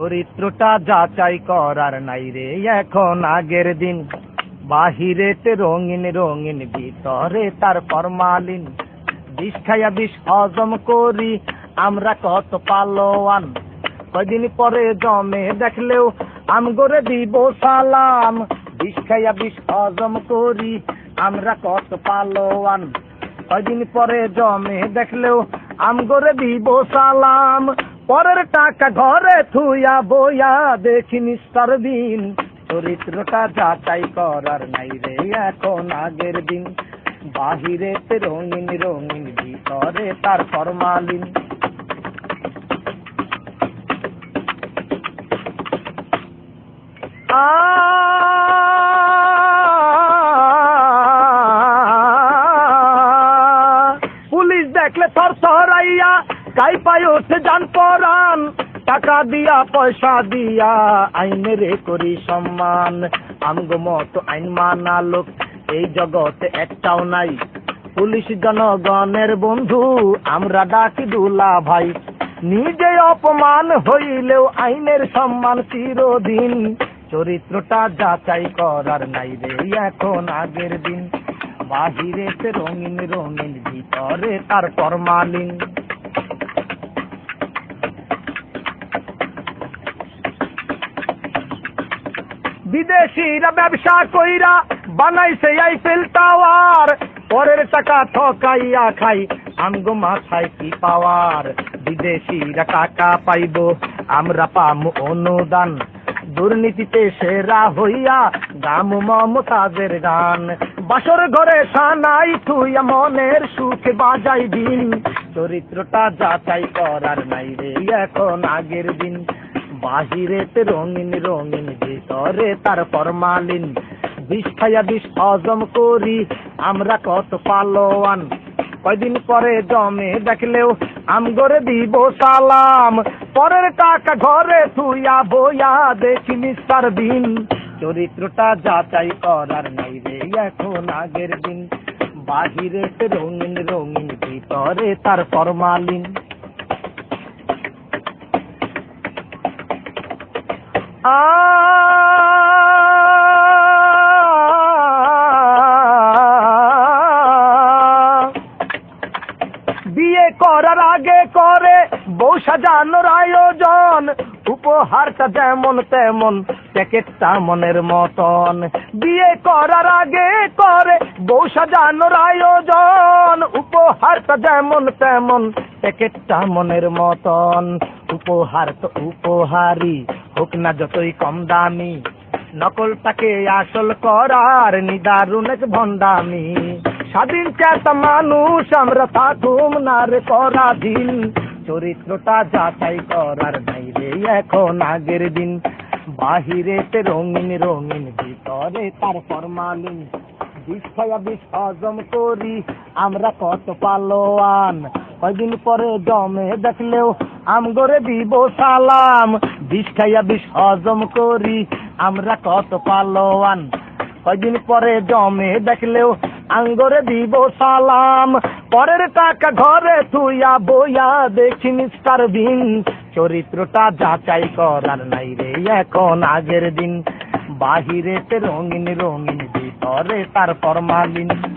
চরিত্রটা যাচাই করার নাই রে এখন আগের দিন। বাহিরেতে রঙিন রঙিন, ভিতরে তার ফরমালিন। বিষ খাইয়া বিষ হজম করি আমরা কত পালোয়ান। কয়দিন পরে জমে দেখলেও আমগরে দিব সালাম। বিষ খাইয়া বিষ হজম করি আমরা কত পালোয়ান। কয়দিন পরে জমে দেখলেও আমগরে দিব সালাম। পরের টাকা ঘরে থুইয়া বইয়া দেখি নিস্তার দিন। চরিত্রটা যাচাই করার নাই রে এখন আগের দিন। বাহিরেতে রঙিন রঙিন, ভিতরে তার ফরমালিন। পুলিশ দেখলে থর থরাইয়া গাই পায় ওঠে জান পরান। টাকা দিয়া পয়সা দিয়া আইনের করি সম্মান। আমগো মতো আইন মানা লোক এই জগতে একটাও নাই। পুলিশ জনগণের বন্ধু, আমরা ডাকি দুলা ভাই। নিজে অপমান হইলেও আইনের সম্মান চিরদিন। চরিত্রটা যাচাই করার নাই রে এখন আগের দিন। বাহিরেতে রঙিন রঙিন, ভিতরে তার ফরমালিন। বিদেশিরা ব্যবসা কইরা বানাইছে আইফেল টাওয়ার। পরের টাকা ঠকাইয়া খাই আমগো মাথায় কি পাওয়ার। বিদেশিরা টাকা পাইব আমরা পামু অনুদান। দুর্নীতিতে সেরা হইয়া গাম মমতাজের গান। বাসর ঘরে সানাই থুইয়া মনের সুখে বাজাই দিন। চরিত্রটা যাচাই করার নাই রে এখন আগের দিন। বাহিরেতে রঙিন রঙিন, ভিতরে তার ফরমালিন। বিষ খাইয়া বিষ হজম করি আমরা কত পালোয়ান। কয়দিন পরে জমে দেখলেও আমগরে দিব সালাম। পরের টাকা ঘরে থুইয়া বইয়া দেখি নিস্তার দিন। চরিত্রটা যাচাই করার নাই রে এখন আগের দিন। বাহিরেতে রঙিন রঙিন, ভিতরে তার ফরমালিন। বিয়ে করার আগে করে বউ সাজানোর আয়োজন। উপহারটা যেমন তেমন, প্যাকেটটা মনের মতন। বিয়ে করার আগে করে বউ সাজানোর আয়োজন। উপহারটা যেমন তেমন, প্যাকেটটা মনের মতন। উপহার তো উপহারই হোক না যতই কম দামি। নকলটাকে আসল করার নিদারুণ এক ভণ্ডামি। স্বাধীন চেতা মানুষ আমরা থাকুম না রে পরাধীন। চরিত্রটা যাচাই করার নাই রে এখন আগের দিন। বাহিরেতে রঙিন রঙিন, ভিতরে তার ফরমালিন। বিষ খাইয়া বিষ হজম করি আমরা কত পালোয়ান। কয়দিন পরে জমে দেখলেও আমগরে দিব সালাম। বিষ খাইয়া বিষ হজম করি আমরা কত পালোয়ান। কয়দিন পরে জমে দেখলেও আঙ্গরে দিব সালাম। পরের টাকা ঘরে থুইয়া বইয়া দেখি নিস্তার দিন। চরিত্রটা যাচাই করার নাই রে এখন আগের দিন। বাহিরেতে রঙিন রঙিন, ভিতরে তার ফরমালিন।